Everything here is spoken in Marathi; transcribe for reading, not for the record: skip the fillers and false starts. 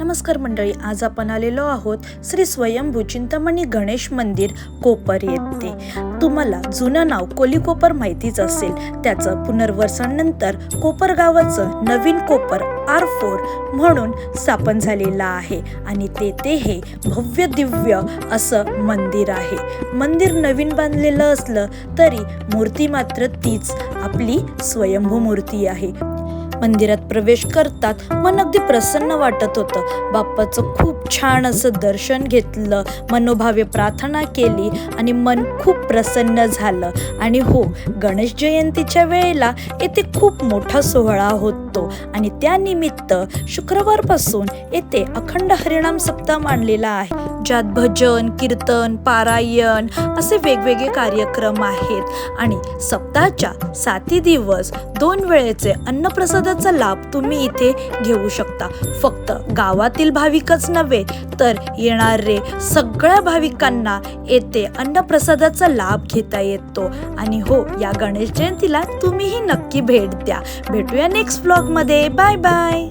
नमस्कार मंडळी, आज आपण आलेलो आहोत श्री स्वयंभू चिंतामणी गणेश मंदिर कोपर येथे। तुम्हाला जुनं नाव कोलीकोपर माहितीच असेल। त्याचं पुनर्वसनानंतर कोपर गावाचं नवीन कोपर R4 म्हणून स्थापन झालेलं आहे आणि तेथे हे भव्य दिव्य असं मंदिर आहे। मंदिर नवीन बांधलेलं असलं तरी मूर्ती मात्र तीच आपली स्वयंभू मूर्ती आहे। मंदिरात प्रवेश करतात मन अगदी प्रसन्न वाटत होतं। बाप्पाचं खूप छान असं दर्शन घेतलं, मनोभावे प्रार्थना केली आणि मन खूप प्रसन्न झालं। आणि हो, गणेश जयंतीच्या वेळेला येथे खूप मोठा सोहळा होतो आणि त्यानिमित्त शुक्रवारपासून येथे अखंड हरिनाम सप्ताह मांडलेला आहे, ज्यात भजन, कीर्तन, पारायण असे वेगवेगळे कार्यक्रम आहेत। आणि सप्ताहाच्या 7 दिवस 2 वेळेचे अन्नप्रसादाचा लाभ तुम्ही इथे घेऊ शकता। फक्त गावातील भाविकच नव्हे तर येणारे सगळ्या भाविकांना येथे अन्नप्रसादाचा लाभ घेता येतो। आणि हो, या गणेश जयंतीला तुम्हीही नक्की भेट द्या। भेटूया नेक्स्ट व्लॉग मध्ये। Bye bye.